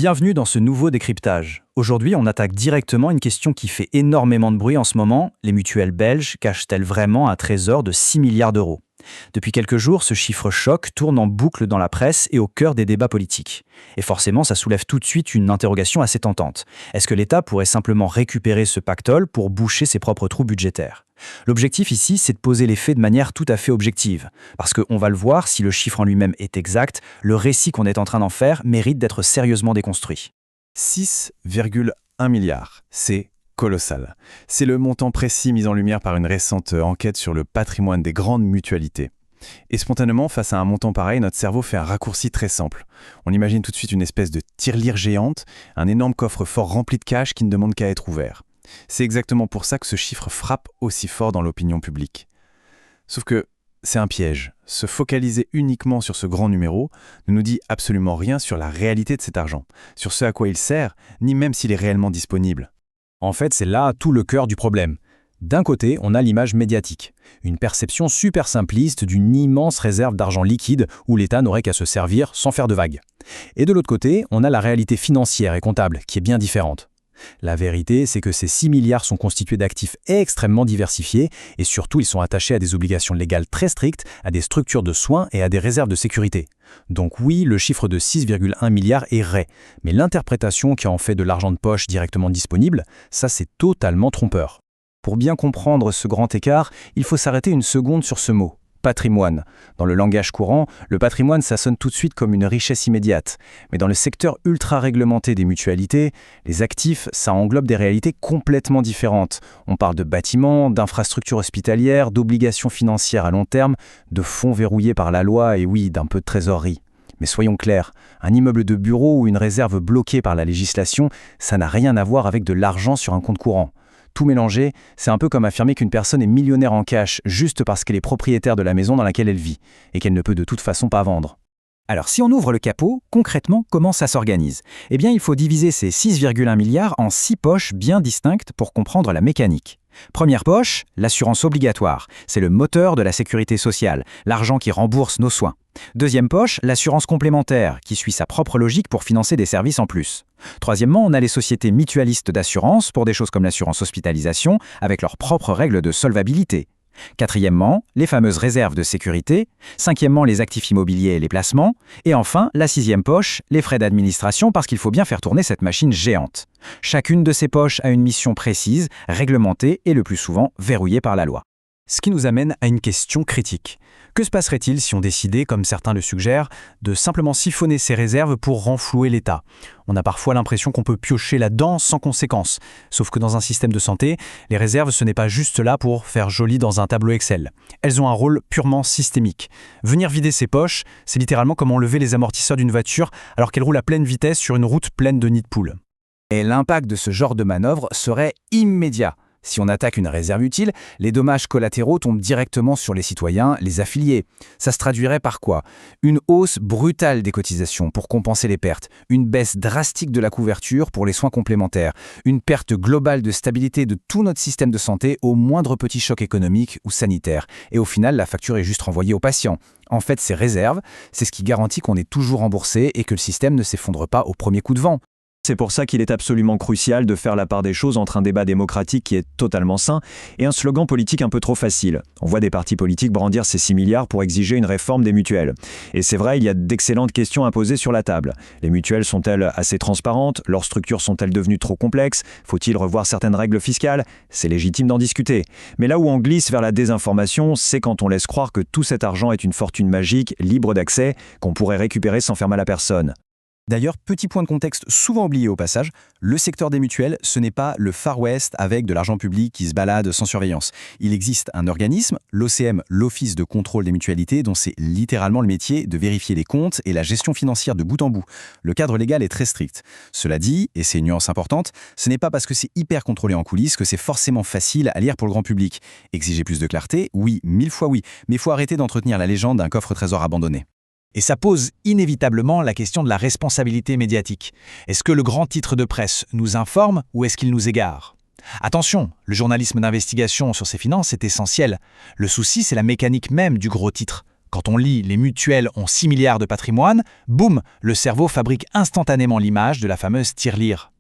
Bienvenue dans ce nouveau décryptage. Aujourd'hui, on attaque directement une question qui fait énormément de bruit en ce moment. Les mutuelles belges cachent-elles vraiment un trésor de 6 milliards d'euros? Depuis quelques jours, ce chiffre choc tourne en boucle dans la presse et au cœur des débats politiques. Et forcément, ça soulève tout de suite une interrogation assez tentante. Est-ce que l'État pourrait simplement récupérer ce pactole pour boucher ses propres trous budgétaires? L'objectif ici, c'est de poser les faits de manière tout à fait objective. Parce qu'on va le voir, si le chiffre en lui-même est exact, le récit qu'on est en train d'en faire mérite d'être sérieusement déconstruit. 6,1 milliards, c'est colossal. C'est le montant précis mis en lumière par une récente enquête sur le patrimoine des grandes mutualités. Et spontanément, face à un montant pareil, notre cerveau fait un raccourci très simple. On imagine tout de suite une espèce de tirelire géante, un énorme coffre-fort rempli de cash qui ne demande qu'à être ouvert. C'est exactement pour ça que ce chiffre frappe aussi fort dans l'opinion publique. Sauf que c'est un piège. Se focaliser uniquement sur ce grand numéro ne nous dit absolument rien sur la réalité de cet argent, sur ce à quoi il sert, ni même s'il est réellement disponible. En fait, c'est là tout le cœur du problème. D'un côté, on a l'image médiatique, une perception super simpliste d'une immense réserve d'argent liquide où l'État n'aurait qu'à se servir sans faire de vagues. Et de l'autre côté, on a la réalité financière et comptable qui est bien différente. La vérité, c'est que ces 6 milliards sont constitués d'actifs extrêmement diversifiés et surtout ils sont attachés à des obligations légales très strictes, à des structures de soins et à des réserves de sécurité. Donc oui, le chiffre de 6,1 milliards est vrai, mais l'interprétation qui en fait de l'argent de poche directement disponible, ça c'est totalement trompeur. Pour bien comprendre ce grand écart, il faut s'arrêter une seconde sur ce mot. Patrimoine. Dans le langage courant, le patrimoine, ça sonne tout de suite comme une richesse immédiate. Mais dans le secteur ultra réglementé des mutualités, les actifs, ça englobe des réalités complètement différentes. On parle de bâtiments, d'infrastructures hospitalières, d'obligations financières à long terme, de fonds verrouillés par la loi et oui, d'un peu de trésorerie. Mais soyons clairs, un immeuble de bureau ou une réserve bloquée par la législation, ça n'a rien à voir avec de l'argent sur un compte courant. Tout mélanger, c'est un peu comme affirmer qu'une personne est millionnaire en cash juste parce qu'elle est propriétaire de la maison dans laquelle elle vit et qu'elle ne peut de toute façon pas vendre. Alors si on ouvre le capot, concrètement, comment ça s'organise? Eh bien, il faut diviser ces 6,1 milliards en 6 poches bien distinctes pour comprendre la mécanique. Première poche, l'assurance obligatoire. C'est le moteur de la sécurité sociale, l'argent qui rembourse nos soins. Deuxième poche, l'assurance complémentaire, qui suit sa propre logique pour financer des services en plus. Troisièmement, on a les sociétés mutualistes d'assurance pour des choses comme l'assurance hospitalisation, avec leurs propres règles de solvabilité. Quatrièmement, les fameuses réserves de sécurité. Cinquièmement, les actifs immobiliers et les placements. Et enfin, la sixième poche, les frais d'administration parce qu'il faut bien faire tourner cette machine géante. Chacune de ces poches a une mission précise, réglementée et le plus souvent verrouillée par la loi. Ce qui nous amène à une question critique. Que se passerait-il si on décidait, comme certains le suggèrent, de simplement siphonner ces réserves pour renflouer l'État? On a parfois l'impression qu'on peut piocher là-dedans sans conséquence. Sauf que dans un système de santé, les réserves, ce n'est pas juste là pour faire joli dans un tableau Excel. Elles ont un rôle purement systémique. Venir vider ces poches, c'est littéralement comme enlever les amortisseurs d'une voiture alors qu'elle roule à pleine vitesse sur une route pleine de nids de poules. Et l'impact de ce genre de manœuvre serait immédiat. Si on attaque une réserve utile, les dommages collatéraux tombent directement sur les citoyens, les affiliés. Ça se traduirait par quoi? Une hausse brutale des cotisations pour compenser les pertes, une baisse drastique de la couverture pour les soins complémentaires, une perte globale de stabilité de tout notre système de santé au moindre petit choc économique ou sanitaire. Et au final, la facture est juste renvoyée aux patients. En fait, ces réserves, c'est ce qui garantit qu'on est toujours remboursé et que le système ne s'effondre pas au premier coup de vent. C'est pour ça qu'il est absolument crucial de faire la part des choses entre un débat démocratique qui est totalement sain et un slogan politique un peu trop facile. On voit des partis politiques brandir ces 6 milliards pour exiger une réforme des mutuelles. Et c'est vrai, il y a d'excellentes questions à poser sur la table. Les mutuelles sont-elles assez transparentes? Leurs structures sont-elles devenues trop complexes? Faut-il revoir certaines règles fiscales? C'est légitime d'en discuter. Mais là où on glisse vers la désinformation, c'est quand on laisse croire que tout cet argent est une fortune magique, libre d'accès, qu'on pourrait récupérer sans faire mal à personne. D'ailleurs, petit point de contexte souvent oublié au passage, le secteur des mutuelles, ce n'est pas le Far West avec de l'argent public qui se balade sans surveillance. Il existe un organisme, l'OCM, l'Office de contrôle des mutualités, dont c'est littéralement le métier de vérifier les comptes et la gestion financière de bout en bout. Le cadre légal est très strict. Cela dit, et c'est une nuance importante, ce n'est pas parce que c'est hyper contrôlé en coulisses que c'est forcément facile à lire pour le grand public. Exiger plus de clarté? Oui, 1000 fois oui, mais il faut arrêter d'entretenir la légende d'un coffre-trésor abandonné. Et ça pose inévitablement la question de la responsabilité médiatique. Est-ce que le grand titre de presse nous informe ou est-ce qu'il nous égare? Attention, le journalisme d'investigation sur ces finances est essentiel. Le souci, c'est la mécanique même du gros titre. Quand on lit « les mutuelles ont 6 milliards de patrimoine », boum, le cerveau fabrique instantanément l'image de la fameuse tirelire.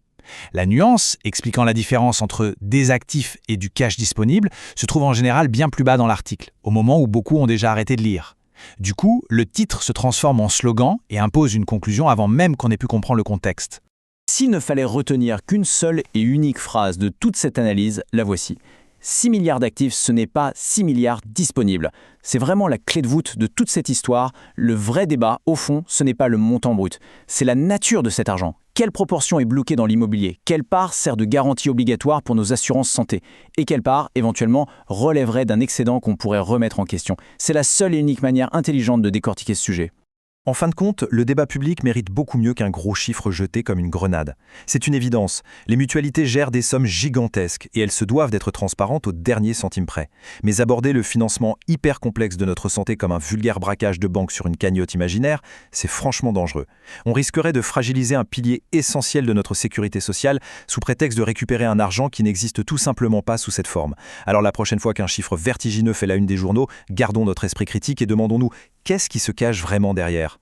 La nuance, expliquant la différence entre des actifs et du cash disponible, se trouve en général bien plus bas dans l'article, au moment où beaucoup ont déjà arrêté de lire. Du coup, le titre se transforme en slogan et impose une conclusion avant même qu'on ait pu comprendre le contexte. S'il ne fallait retenir qu'une seule et unique phrase de toute cette analyse, la voici. 6 milliards d'actifs, ce n'est pas 6 milliards disponibles. C'est vraiment la clé de voûte de toute cette histoire. Le vrai débat, au fond, ce n'est pas le montant brut. C'est la nature de cet argent. Quelle proportion est bloquée dans l'immobilier? Quelle part sert de garantie obligatoire pour nos assurances santé? Et quelle part, éventuellement, relèverait d'un excédent qu'on pourrait remettre en question? C'est la seule et unique manière intelligente de décortiquer ce sujet. En fin de compte, le débat public mérite beaucoup mieux qu'un gros chiffre jeté comme une grenade. C'est une évidence. Les mutualités gèrent des sommes gigantesques et elles se doivent d'être transparentes au dernier centime près. Mais aborder le financement hyper complexe de notre santé comme un vulgaire braquage de banque sur une cagnotte imaginaire, c'est franchement dangereux. On risquerait de fragiliser un pilier essentiel de notre sécurité sociale sous prétexte de récupérer un argent qui n'existe tout simplement pas sous cette forme. Alors la prochaine fois qu'un chiffre vertigineux fait la une des journaux, gardons notre esprit critique et demandons-nous qu'est-ce qui se cache vraiment derrière ?